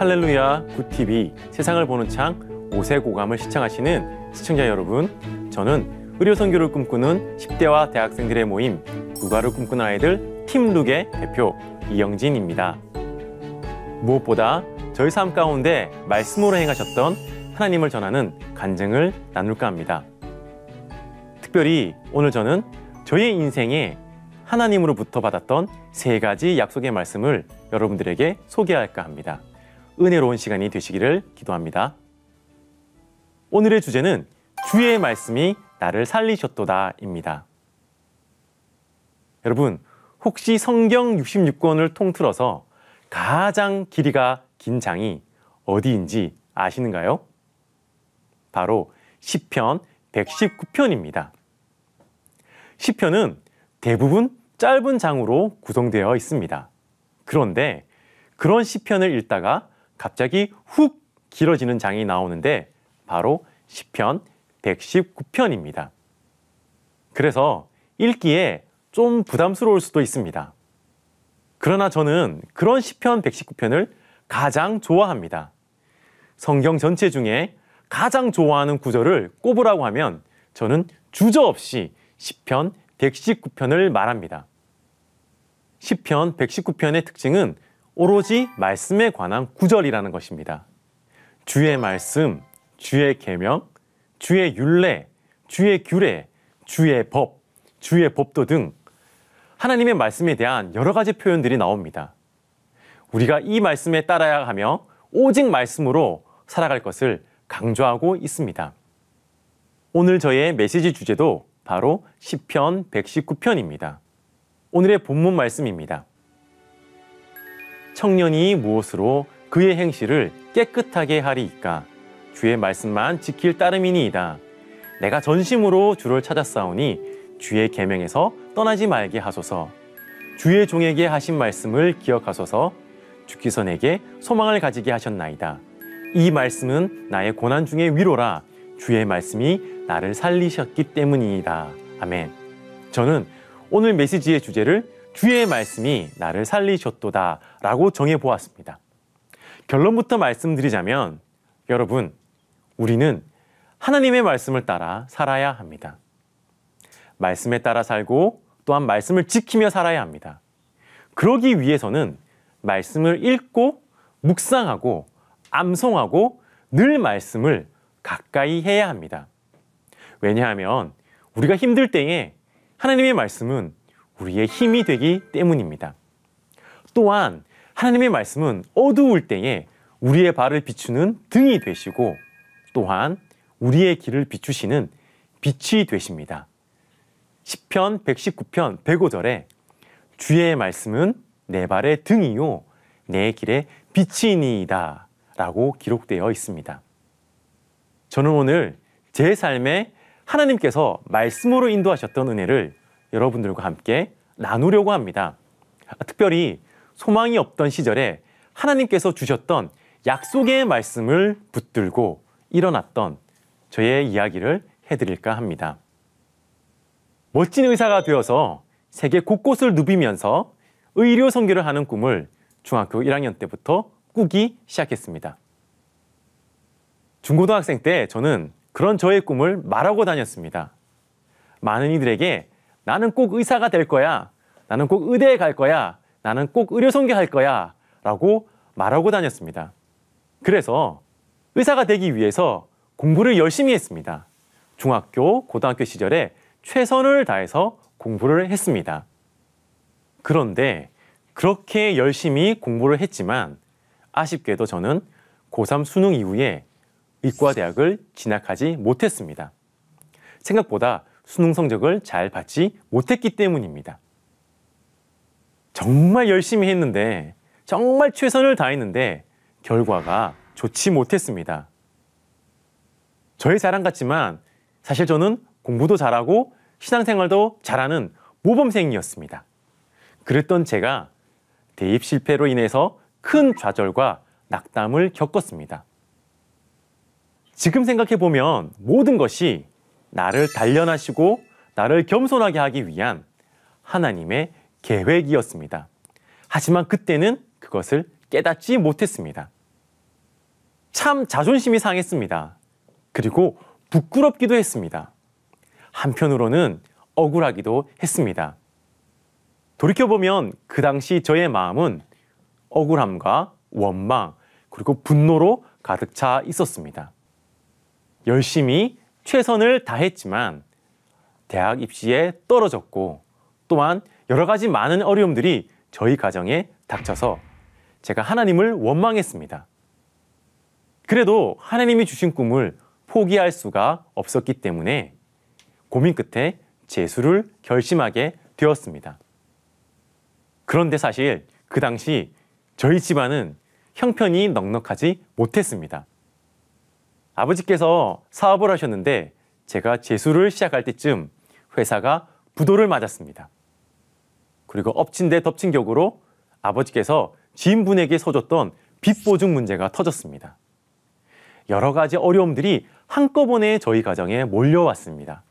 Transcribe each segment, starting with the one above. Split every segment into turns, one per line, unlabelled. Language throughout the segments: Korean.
할렐루야 굿TV 세상을 보는 창 5세 고감을 시청하시는 시청자 여러분, 저는 의료선교를 꿈꾸는 10대와 대학생들의 모임 누가를 꿈꾸는 아이들 팀룩의 대표 이영진입니다. 무엇보다 저희 삶 가운데 말씀으로 행하셨던 하나님을 전하는 간증을 나눌까 합니다. 특별히 오늘 저는 저의 인생에 하나님으로부터 받았던 3가지 약속의 말씀을 여러분들에게 소개할까 합니다. 은혜로운 시간이 되시기를 기도합니다. 오늘의 주제는 주의 말씀이 나를 살리셨도다입니다. 여러분, 혹시 성경 66권을 통틀어서 가장 길이가 긴 장이 어디인지 아시는가요? 바로 시편 119편입니다. 시편은 대부분 짧은 장으로 구성되어 있습니다. 그런데 그런 시편을 읽다가 갑자기 훅 길어지는 장이 나오는데 바로 시편 119편입니다. 그래서 읽기에 좀 부담스러울 수도 있습니다. 그러나 저는 그런 시편 119편을 가장 좋아합니다. 성경 전체 중에 가장 좋아하는 구절을 꼽으라고 하면 저는 주저없이 시편 119편을 말합니다. 시편 119편의 특징은 오로지 말씀에 관한 구절이라는 것입니다. 주의 말씀, 주의 계명, 주의 율례, 주의 규례, 주의 법, 주의 법도 등 하나님의 말씀에 대한 여러 가지 표현들이 나옵니다. 우리가 이 말씀에 따라야 하며 오직 말씀으로 살아갈 것을 강조하고 있습니다. 오늘 저의 메시지 주제도 바로 시편 119편입니다. 오늘의 본문 말씀입니다. 청년이 무엇으로 그의 행실을 깨끗하게 하리이까? 주의 말씀만 지킬 따름이니이다. 내가 전심으로 주를 찾았사오니 주의 계명에서 떠나지 말게 하소서. 주의 종에게 하신 말씀을 기억하소서. 주께서 내게 소망을 가지게 하셨나이다. 이 말씀은 나의 고난 중의 위로라. 주의 말씀이 나를 살리셨기 때문이다. 아멘. 저는 오늘 메시지의 주제를 주의 말씀이 나를 살리셨도다 라고 정해보았습니다. 결론부터 말씀드리자면 여러분, 우리는 하나님의 말씀을 따라 살아야 합니다. 말씀에 따라 살고 또한 말씀을 지키며 살아야 합니다. 그러기 위해서는 말씀을 읽고 묵상하고 암송하고 늘 말씀을 가까이 해야 합니다. 왜냐하면 우리가 힘들 때에 하나님의 말씀은 우리의 힘이 되기 때문입니다. 또한 하나님의 말씀은 어두울 때에 우리의 발을 비추는 등이 되시고 또한 우리의 길을 비추시는 빛이 되십니다. 시편 119편 105절에 주의 말씀은 내 발의 등이요 내 길의 빛이니이다 라고 기록되어 있습니다. 저는 오늘 제 삶에 하나님께서 말씀으로 인도하셨던 은혜를 여러분들과 함께 나누려고 합니다. 특별히 소망이 없던 시절에 하나님께서 주셨던 약속의 말씀을 붙들고 일어났던 저의 이야기를 해드릴까 합니다. 멋진 의사가 되어서 세계 곳곳을 누비면서 의료 선교를 하는 꿈을 중학교 1학년 때부터 꾸기 시작했습니다. 중고등학생 때 저는 그런 저의 꿈을 말하고 다녔습니다. 많은 이들에게 나는 꼭 의사가 될 거야, 나는 꼭 의대에 갈 거야, 나는 꼭 의료 선교할 거야 라고 말하고 다녔습니다. 그래서 의사가 되기 위해서 공부를 열심히 했습니다. 중학교, 고등학교 시절에 최선을 다해서 공부를 했습니다. 그런데 그렇게 열심히 공부를 했지만 아쉽게도 저는 고3 수능 이후에 의과대학을 진학하지 못했습니다. 생각보다 수능 성적을 잘 받지 못했기 때문입니다. 정말 열심히 했는데, 정말 최선을 다했는데 결과가 좋지 못했습니다. 저의 자랑 같지만 사실 저는 공부도 잘하고 신앙생활도 잘하는 모범생이었습니다. 그랬던 제가 대입 실패로 인해서 큰 좌절과 낙담을 겪었습니다. 지금 생각해보면 모든 것이 나를 단련하시고 나를 겸손하게 하기 위한 하나님의 계획이었습니다. 하지만 그때는 그것을 깨닫지 못했습니다. 참 자존심이 상했습니다. 그리고 부끄럽기도 했습니다. 한편으로는 억울하기도 했습니다. 돌이켜보면 그 당시 저의 마음은 억울함과 원망 그리고 분노로 가득 차 있었습니다. 열심히 최선을 다했지만 대학 입시에 떨어졌고 또한 여러 가지 많은 어려움들이 저희 가정에 닥쳐서 제가 하나님을 원망했습니다. 그래도 하나님이 주신 꿈을 포기할 수가 없었기 때문에 고민 끝에 재수를 결심하게 되었습니다. 그런데 사실 그 당시 저희 집안은 형편이 넉넉하지 못했습니다. 아버지께서 사업을 하셨는데 제가 재수를 시작할 때쯤 회사가 부도를 맞았습니다. 그리고 엎친 데 덮친 격으로 아버지께서 지인분에게 서줬던 빚 보증 문제가 터졌습니다. 여러 가지 어려움들이 한꺼번에 저희 가정에 몰려왔습니다.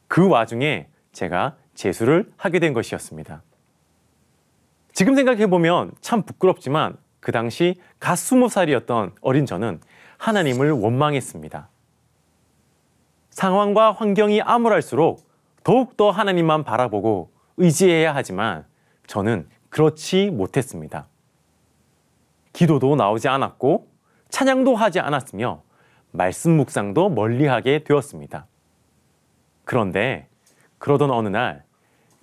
그 와중에 제가 재수를 하게 된 것이었습니다. 지금 생각해보면 참 부끄럽지만 그 당시 갓 20살이었던 어린 저는 하나님을 원망했습니다. 상황과 환경이 암울할수록 더욱더 하나님만 바라보고 의지해야 하지만 저는 그렇지 못했습니다. 기도도 나오지 않았고 찬양도 하지 않았으며 말씀 묵상도 멀리하게 되었습니다. 그런데 그러던 어느 날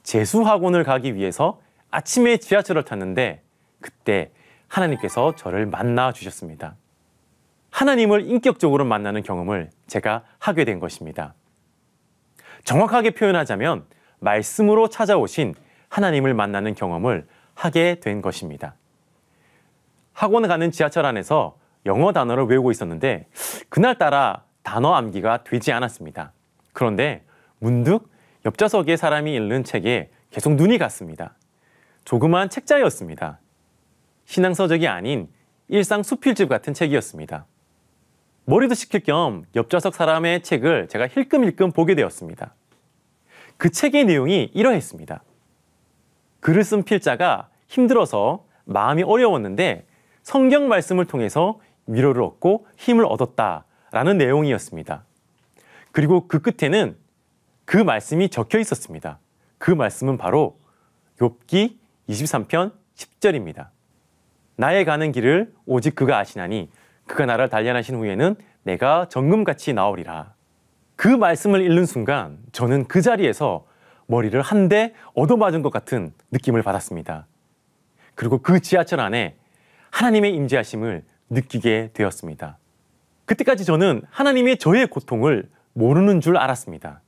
재수학원을 가기 위해서 아침에 지하철을 탔는데 그때 하나님께서 저를 만나 주셨습니다. 하나님을 인격적으로 만나는 경험을 제가 하게 된 것입니다. 정확하게 표현하자면 말씀으로 찾아오신 하나님을 만나는 경험을 하게 된 것입니다. 학원에 가는 지하철 안에서 영어 단어를 외우고 있었는데 그날따라 단어 암기가 되지 않았습니다. 그런데 문득 옆좌석에 사람이 읽는 책에 계속 눈이 갔습니다. 조그만 책자였습니다. 신앙서적이 아닌 일상 수필집 같은 책이었습니다. 머리도 식힐 겸 옆좌석 사람의 책을 제가 힐끔힐끔 보게 되었습니다. 그 책의 내용이 이러했습니다. 글을 쓴 필자가 힘들어서 마음이 어려웠는데 성경 말씀을 통해서 위로를 얻고 힘을 얻었다라는 내용이었습니다. 그리고 그 끝에는 그 말씀이 적혀 있었습니다. 그 말씀은 바로 욥기 23편 10절입니다. 나의 가는 길을 오직 그가 아시나니 그가 나를 단련하신 후에는 내가 정금같이 나오리라. 그 말씀을 읽는 순간 저는 그 자리에서 머리를 한 대 얻어맞은 것 같은 느낌을 받았습니다. 그리고 그 지하철 안에 하나님의 임재하심을 느끼게 되었습니다. 그때까지 저는 하나님의 저의 고통을 모르는 줄 알았습니다.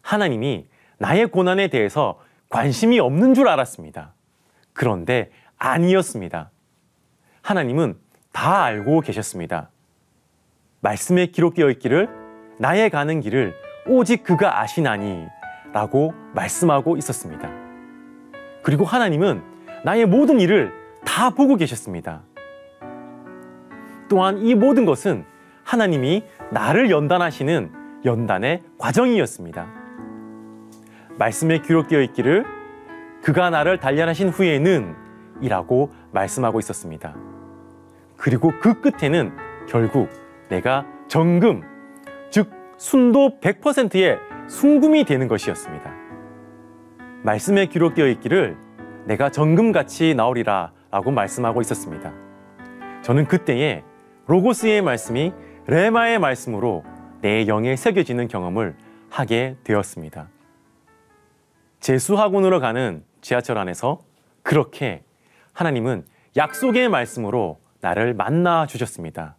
하나님이 나의 고난에 대해서 관심이 없는 줄 알았습니다. 그런데 아니었습니다. 하나님은 다 알고 계셨습니다. 말씀에 기록되어 있기를 나의 가는 길을 오직 그가 아시나니 라고 말씀하고 있었습니다. 그리고 하나님은 나의 모든 일을 다 보고 계셨습니다. 또한 이 모든 것은 하나님이 나를 연단하시는 연단의 과정이었습니다. 말씀에 기록되어 있기를 그가 나를 단련하신 후에는 이라고 말씀하고 있었습니다. 그리고 그 끝에는 결국 내가 정금, 즉 순도 100%의 순금이 되는 것이었습니다. 말씀에 기록되어 있기를 내가 정금같이 나오리라 라고 말씀하고 있었습니다. 저는 그때에 로고스의 말씀이 레마의 말씀으로 내 영에 새겨지는 경험을 하게 되었습니다. 재수학원으로 가는 지하철 안에서 그렇게 하나님은 약속의 말씀으로 나를 만나 주셨습니다.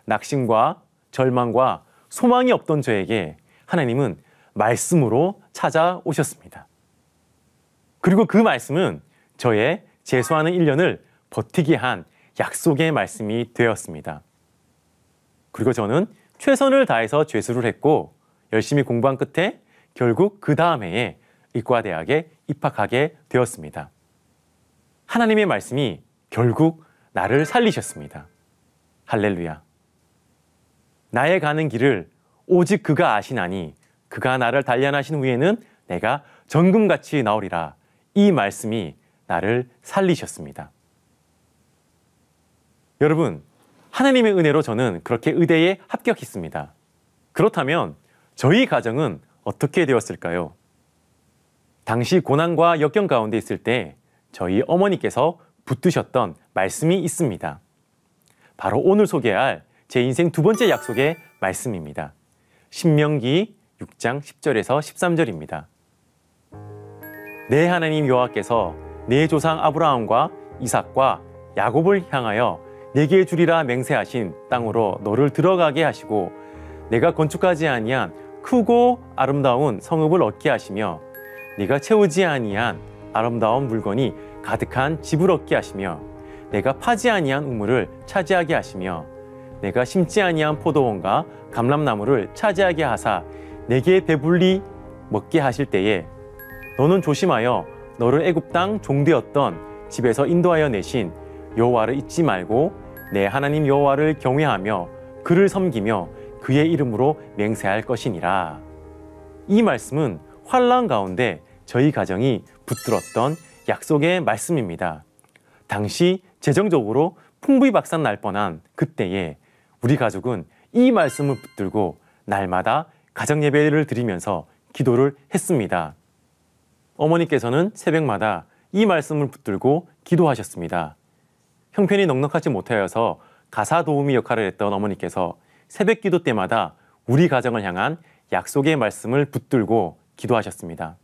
낙심과 절망과 소망이 없던 저에게 하나님은 말씀으로 찾아오셨습니다. 그리고 그 말씀은 저의 재수하는 1년을 버티게 한 약속의 말씀이 되었습니다. 그리고 저는 최선을 다해서 재수를 했고 열심히 공부한 끝에 결국 그 다음 해에 의과대학에 입학하게 되었습니다. 하나님의 말씀이 결국 나를 살리셨습니다. 할렐루야. 나의 가는 길을 오직 그가 아시나니 그가 나를 단련하신 후에는 내가 정금같이 나오리라. 이 말씀이 나를 살리셨습니다. 여러분, 하나님의 은혜로 저는 그렇게 의대에 합격했습니다. 그렇다면 저희 가정은 어떻게 되었을까요? 당시 고난과 역경 가운데 있을 때 저희 어머니께서 붙드셨던 말씀이 있습니다. 바로 오늘 소개할 제 인생 두 번째 약속의 말씀입니다. 신명기 6장 10절에서 13절입니다. 내 하나님 여호와께서 내 조상 아브라함과 이삭과 야곱을 향하여 내게 주리라 맹세하신 땅으로 너를 들어가게 하시고 내가 건축하지 아니한 크고 아름다운 성읍을 얻게 하시며 네가 채우지 아니한 아름다운 물건이 가득한 집을 얻게 하시며 내가 파지 아니한 우물을 차지하게 하시며 내가 심지 아니한 포도원과 감람나무를 차지하게 하사 내게 배불리 먹게 하실 때에 너는 조심하여 너를 애굽 땅 종되었던 집에서 인도하여 내신 여호와를 잊지 말고 내 하나님 여호와를 경외하며 그를 섬기며 그의 이름으로 맹세할 것이니라. 이 말씀은 환난 가운데 저희 가정이 붙들었던 약속의 말씀입니다. 당시 재정적으로 풍부히 박산 날 뻔한 그때에 우리 가족은 이 말씀을 붙들고 날마다 가정 예배를 드리면서 기도를 했습니다. 어머니께서는 새벽마다 이 말씀을 붙들고 기도하셨습니다. 형편이 넉넉하지 못하여서 가사 도우미 역할을 했던 어머니께서 새벽 기도 때마다 우리 가정을 향한 약속의 말씀을 붙들고 기도하셨습니다.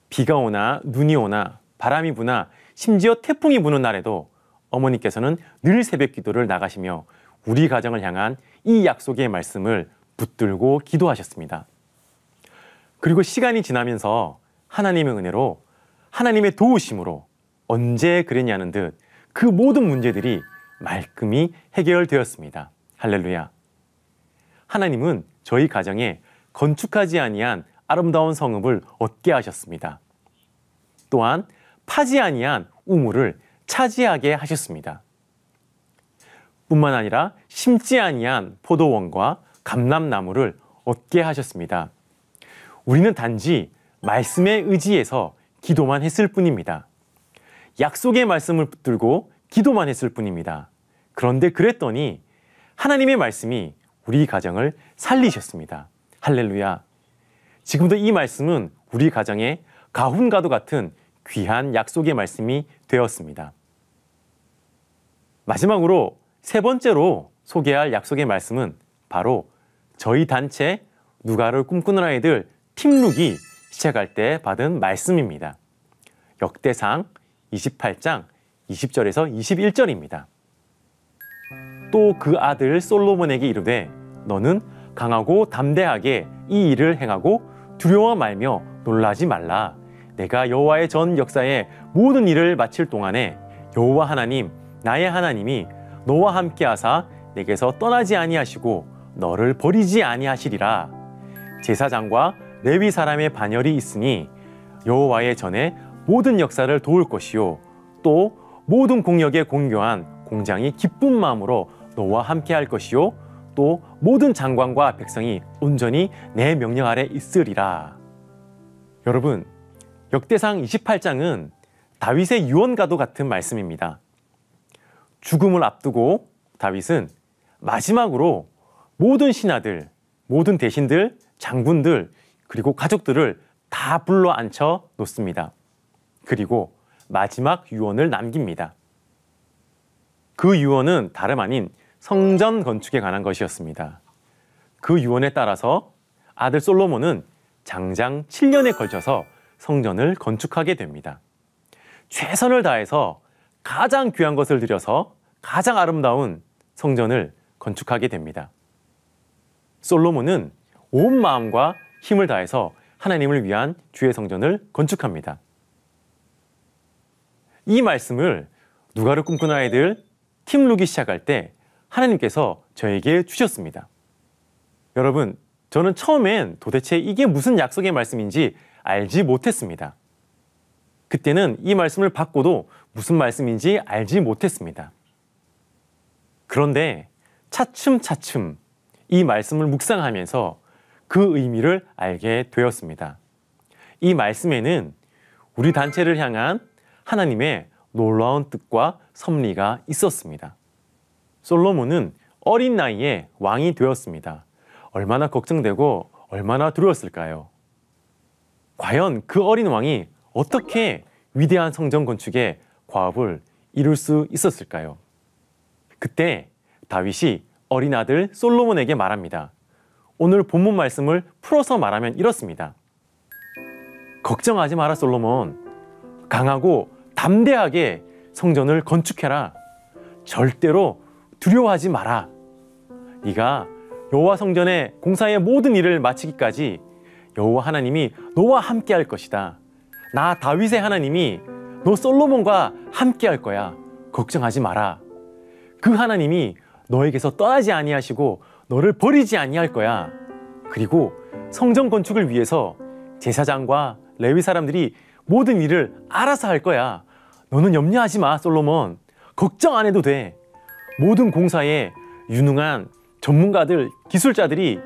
비가 오나 눈이 오나 바람이 부나 심지어 태풍이 부는 날에도 어머니께서는 늘 새벽 기도를 나가시며 우리 가정을 향한 이 약속의 말씀을 붙들고 기도하셨습니다. 그리고 시간이 지나면서 하나님의 은혜로 하나님의 도우심으로 언제 그랬냐는 듯 그 모든 문제들이 말끔히 해결되었습니다. 할렐루야. 하나님은 저희 가정에 건축하지 아니한 아름다운 성읍을 얻게 하셨습니다. 또한 파지 아니한 우물을 차지하게 하셨습니다. 뿐만 아니라 심지 아니한 포도원과 감람나무를 얻게 하셨습니다. 우리는 단지 말씀에 의지해서 기도만 했을 뿐입니다. 약속의 말씀을 붙들고 기도만 했을 뿐입니다. 그런데 그랬더니 하나님의 말씀이 우리 가정을 살리셨습니다. 할렐루야. 지금도 이 말씀은 우리 가정의 가훈과도 같은 귀한 약속의 말씀이 되었습니다. 마지막으로 세 번째로 소개할 약속의 말씀은 바로 저희 단체 누가를 꿈꾸는 아이들 팀룩이 시작할 때 받은 말씀입니다. 역대상 28장 20절에서 21절입니다. 또 그 아들 솔로몬에게 이르되 너는 강하고 담대하게 이 일을 행하고 두려워 말며 놀라지 말라. 내가 여호와의 전 역사의 모든 일을 마칠 동안에 여호와 하나님 나의 하나님이 너와 함께 하사 내게서 떠나지 아니하시고 너를 버리지 아니하시리라. 제사장과 레위 사람의 반열이 있으니 여호와의 전에 모든 역사를 도울 것이요 또 모든 공역에 공교한 공장이 기쁜 마음으로 너와 함께 할 것이요 또 모든 장관과 백성이 온전히 내 명령 아래 있으리라. 여러분, 역대상 28장은 다윗의 유언과도 같은 말씀입니다. 죽음을 앞두고 다윗은 마지막으로 모든 신하들, 모든 대신들, 장군들, 그리고 가족들을 다 불러 앉혀 놓습니다. 그리고 마지막 유언을 남깁니다. 그 유언은 다름 아닌 성전 건축에 관한 것이었습니다. 그 유언에 따라서 아들 솔로몬은 장장 7년에 걸쳐서 성전을 건축하게 됩니다. 최선을 다해서 가장 귀한 것을 들여서 가장 아름다운 성전을 건축하게 됩니다. 솔로몬은 온 마음과 힘을 다해서 하나님을 위한 주의 성전을 건축합니다. 이 말씀을 누가를 꿈꾸는 아이들 팀룩이 시작할 때 하나님께서 저에게 주셨습니다. 여러분, 저는 처음엔 도대체 이게 무슨 약속의 말씀인지 알지 못했습니다. 그때는 이 말씀을 받고도 무슨 말씀인지 알지 못했습니다. 그런데 차츰차츰 이 말씀을 묵상하면서 그 의미를 알게 되었습니다. 이 말씀에는 우리 단체를 향한 하나님의 놀라운 뜻과 섭리가 있었습니다. 솔로몬은 어린 나이에 왕이 되었습니다. 얼마나 걱정되고 얼마나 두려웠을까요? 과연 그 어린 왕이 어떻게 위대한 성전 건축의 과업을 이룰 수 있었을까요? 그때 다윗이 어린 아들 솔로몬에게 말합니다. 오늘 본문 말씀을 풀어서 말하면 이렇습니다. 걱정하지 마라 솔로몬. 강하고 담대하게 성전을 건축해라. 절대로 두려워하지 마라. 네가 여호와 성전의 공사의 모든 일을 마치기까지 여호와 하나님이 너와 함께 할 것이다. 나 다윗의 하나님이 너 솔로몬과 함께 할 거야. 걱정하지 마라. 그 하나님이 너에게서 떠나지 아니하시고 너를 버리지 아니할 거야. 그리고 성전 건축을 위해서 제사장과 레위 사람들이 모든 일을 알아서 할 거야. 너는 염려하지 마, 솔로몬. 걱정 안 해도 돼. 모든 공사에 유능한 전문가들, 기술자들이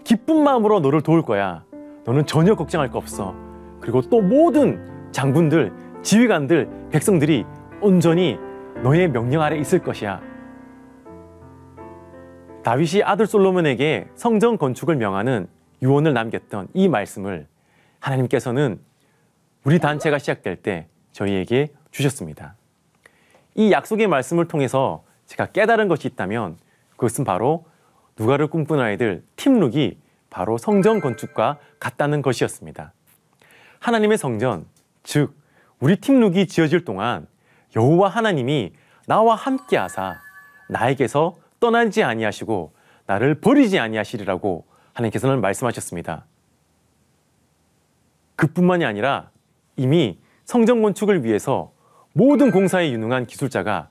기쁜 마음으로 너를 도울 거야. 너는 전혀 걱정할 거 없어. 그리고 또 모든 장군들, 지휘관들, 백성들이 온전히 너의 명령 아래 있을 것이야. 다윗이 아들 솔로몬에게 성전 건축을 명하는 유언을 남겼던 이 말씀을 하나님께서는 우리 단체가 시작될 때 저희에게 주셨습니다. 이 약속의 말씀을 통해서 제가 깨달은 것이 있다면 그것은 바로 누가를 꿈꾸는 아이들 팀룩이 바로 성전 건축과 같다는 것이었습니다. 하나님의 성전, 즉 우리 팀룩이 지어질 동안 여호와 하나님이 나와 함께 하사 나에게서 떠나지 아니하시고 나를 버리지 아니하시리라고 하나님께서는 말씀하셨습니다. 그뿐만이 아니라 이미 성전 건축을 위해서 모든 공사에 유능한 기술자가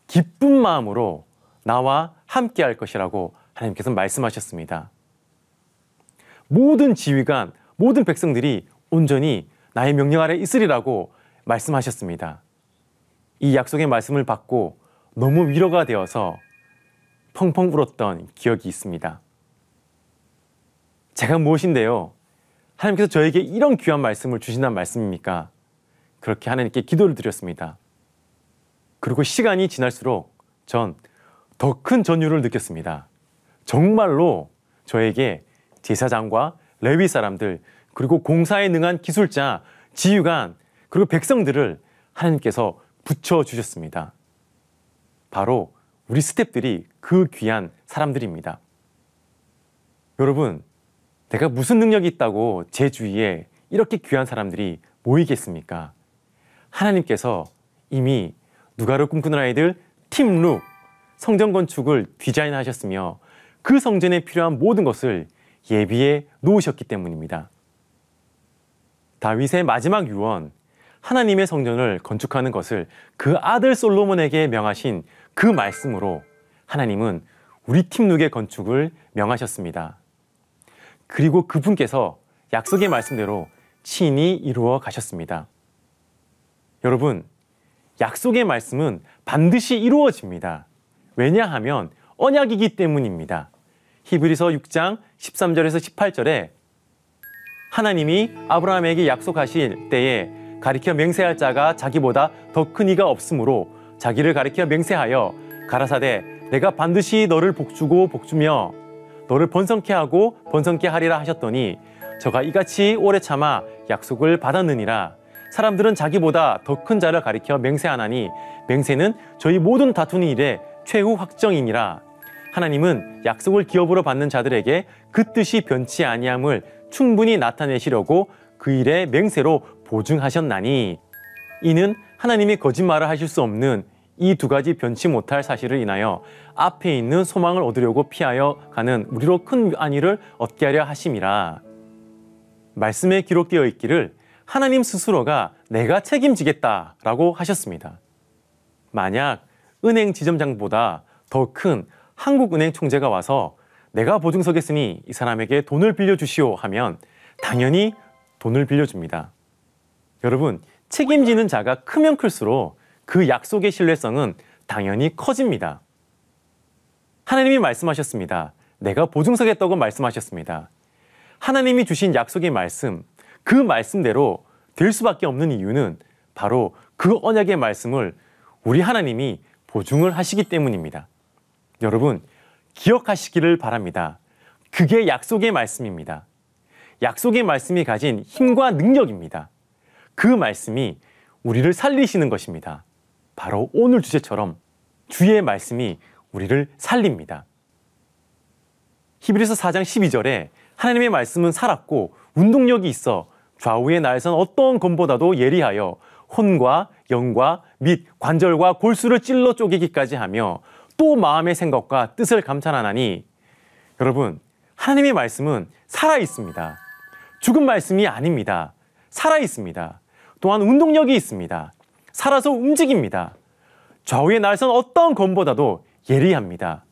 기쁜 마음으로 나와 함께 할 것이라고 하나님께서 말씀하셨습니다. 모든 지휘관, 모든 백성들이 온전히 나의 명령 아래 있으리라고 말씀하셨습니다. 이 약속의 말씀을 받고 너무 위로가 되어서 펑펑 울었던 기억이 있습니다. 제가 무엇인데요? 하나님께서 저에게 이런 귀한 말씀을 주신다는 말씀입니까? 그렇게 하나님께 기도를 드렸습니다. 그리고 시간이 지날수록 전 더 큰 전율을 느꼈습니다. 정말로 저에게 제사장과 레위 사람들, 그리고 공사에 능한 기술자, 지휘관, 그리고 백성들을 하나님께서 붙여주셨습니다. 바로 우리 스태프들이 그 귀한 사람들입니다. 여러분, 내가 무슨 능력이 있다고 제 주위에 이렇게 귀한 사람들이 모이겠습니까? 하나님께서 이미 누가를 꿈꾸는 아이들 팀룩 성전 건축을 디자인하셨으며 그 성전에 필요한 모든 것을 예비해 놓으셨기 때문입니다. 다윗의 마지막 유언, 하나님의 성전을 건축하는 것을 그 아들 솔로몬에게 명하신 그 말씀으로 하나님은 우리 팀룩의 건축을 명하셨습니다. 그리고 그분께서 약속의 말씀대로 친히 이루어 가셨습니다. 여러분, 약속의 말씀은 반드시 이루어집니다. 왜냐하면 언약이기 때문입니다. 히브리서 6장 13절에서 18절에 하나님이 아브라함에게 약속하실 때에 가리켜 맹세할 자가 자기보다 더 큰 이가 없으므로 자기를 가리켜 맹세하여 가라사대 내가 반드시 너를 복주고 복주며 너를 번성케 하고 번성케 하리라 하셨더니 저가 이같이 오래 참아 약속을 받았느니라. 사람들은 자기보다 더 큰 자를 가리켜 맹세하나니 맹세는 저희 모든 다투는 일에 최후 확정이니라. 하나님은 약속을 기업으로 받는 자들에게 그 뜻이 변치 아니함을 충분히 나타내시려고 그 일에 맹세로 보증하셨나니 이는 하나님이 거짓말을 하실 수 없는 이 두 가지 변치 못할 사실을 인하여 앞에 있는 소망을 얻으려고 피하여 가는 우리로 큰 안위를 얻게 하려 하심이라. 말씀에 기록되어 있기를 하나님 스스로가 내가 책임지겠다라고 하셨습니다. 만약 은행 지점장보다 더 큰 한국은행 총재가 와서 내가 보증서겠으니 이 사람에게 돈을 빌려주시오 하면 당연히 돈을 빌려줍니다. 여러분, 책임지는 자가 크면 클수록 그 약속의 신뢰성은 당연히 커집니다. 하나님이 말씀하셨습니다. 내가 보증서겠다고 말씀하셨습니다. 하나님이 주신 약속의 말씀, 그 말씀대로 될 수밖에 없는 이유는 바로 그 언약의 말씀을 우리 하나님이 보증을 하시기 때문입니다. 여러분, 기억하시기를 바랍니다. 그게 약속의 말씀입니다. 약속의 말씀이 가진 힘과 능력입니다. 그 말씀이 우리를 살리시는 것입니다. 바로 오늘 주제처럼 주의 말씀이 우리를 살립니다. 히브리서 4장 12절에 하나님의 말씀은 살았고 운동력이 있어 좌우의 날선 어떤 검보다도 예리하여 혼과 영과 및 관절과 골수를 찔러 쪼개기까지 하며 또 마음의 생각과 뜻을 감찰하나니, 여러분, 하나님의 말씀은 살아있습니다. 죽은 말씀이 아닙니다. 살아있습니다. 또한 운동력이 있습니다. 살아서 움직입니다. 좌우의 날선 어떤 검보다도 예리합니다.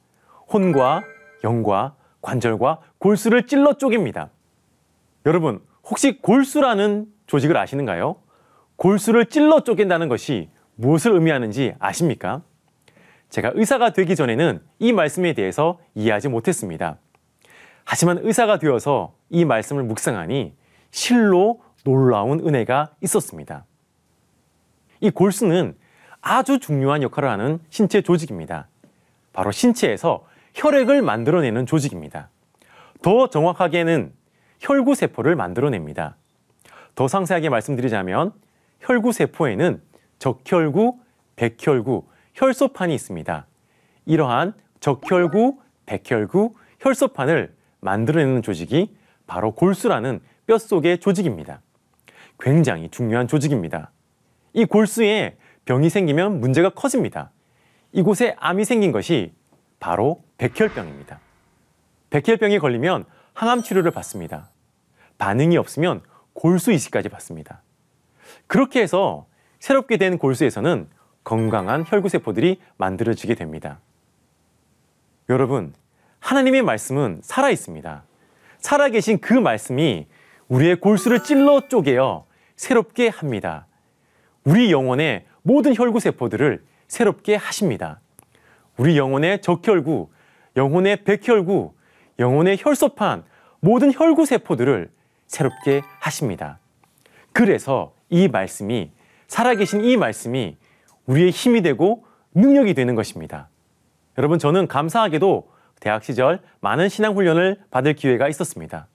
혼과 영과 관절과 골수를 찔러 쪼갭니다. 여러분, 혹시 골수라는 조직을 아시는가요? 골수를 찔러 쪼갠다는 것이 무엇을 의미하는지 아십니까? 제가 의사가 되기 전에는 이 말씀에 대해서 이해하지 못했습니다. 하지만 의사가 되어서 이 말씀을 묵상하니 실로 놀라운 은혜가 있었습니다. 이 골수는 아주 중요한 역할을 하는 신체 조직입니다. 바로 신체에서 혈액을 만들어내는 조직입니다. 더 정확하게는 혈구세포를 만들어냅니다. 더 상세하게 말씀드리자면 혈구세포에는 적혈구, 백혈구, 혈소판이 있습니다. 이러한 적혈구, 백혈구, 혈소판을 만들어내는 조직이 바로 골수라는 뼛속의 조직입니다. 굉장히 중요한 조직입니다. 이 골수에 병이 생기면 문제가 커집니다. 이곳에 암이 생긴 것이 바로 백혈병입니다. 백혈병이 걸리면 항암 치료를 받습니다. 반응이 없으면 골수 이식까지 받습니다. 그렇게 해서 새롭게 된 골수에서는 건강한 혈구세포들이 만들어지게 됩니다. 여러분, 하나님의 말씀은 살아있습니다. 살아계신 그 말씀이 우리의 골수를 찔러 쪼개어 새롭게 합니다. 우리 영혼의 모든 혈구세포들을 새롭게 하십니다. 우리 영혼의 적혈구, 영혼의 백혈구, 영혼의 혈소판, 모든 혈구세포들을 새롭게 하십니다. 그래서 이 말씀이, 살아계신 이 말씀이 우리의 힘이 되고 능력이 되는 것입니다. 여러분, 저는 감사하게도 대학 시절 많은 신앙훈련을 받을 기회가 있었습니다.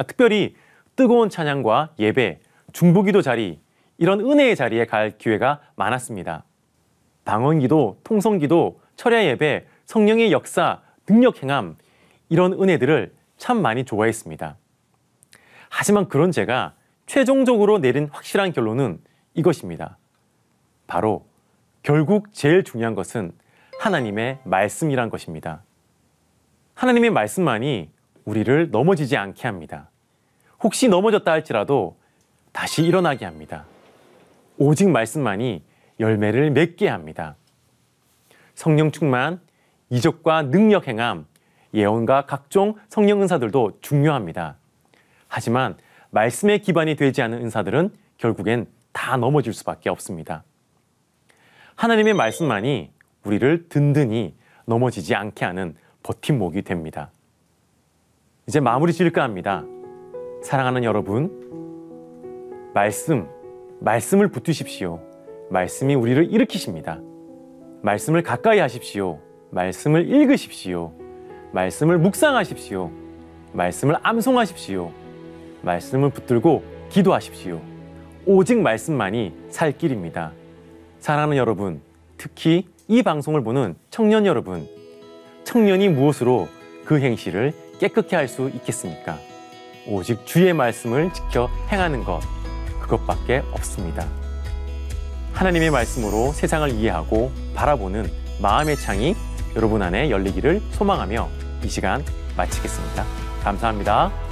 특별히 뜨거운 찬양과 예배, 중보기도 자리, 이런 은혜의 자리에 갈 기회가 많았습니다. 방언기도, 통성기도, 철야 예배, 성령의 역사, 능력 행함, 이런 은혜들을 참 많이 좋아했습니다. 하지만 그런 제가 최종적으로 내린 확실한 결론은 이것입니다. 바로 결국 제일 중요한 것은 하나님의 말씀이란 것입니다. 하나님의 말씀만이 우리를 넘어지지 않게 합니다. 혹시 넘어졌다 할지라도 다시 일어나게 합니다. 오직 말씀만이 열매를 맺게 합니다. 성령 충만, 이적과 능력 행함, 예언과 각종 성령 은사들도 중요합니다. 하지만 말씀의 기반이 되지 않은 은사들은 결국엔 다 넘어질 수밖에 없습니다. 하나님의 말씀만이 우리를 든든히 넘어지지 않게 하는 버팀목이 됩니다. 이제 마무리 지을까 합니다. 사랑하는 여러분, 말씀을 붙드십시오. 말씀이 우리를 일으키십니다. 말씀을 가까이 하십시오. 말씀을 읽으십시오. 말씀을 묵상하십시오. 말씀을 암송하십시오. 말씀을 붙들고 기도하십시오. 오직 말씀만이 살 길입니다. 사랑하는 여러분, 특히 이 방송을 보는 청년 여러분, 청년이 무엇으로 그 행실을 깨끗게 할 수 있겠습니까? 오직 주의 말씀을 지켜 행하는 것, 그것밖에 없습니다. 하나님의 말씀으로 세상을 이해하고 바라보는 마음의 창이 여러분 안에 열리기를 소망하며 이 시간 마치겠습니다. 감사합니다.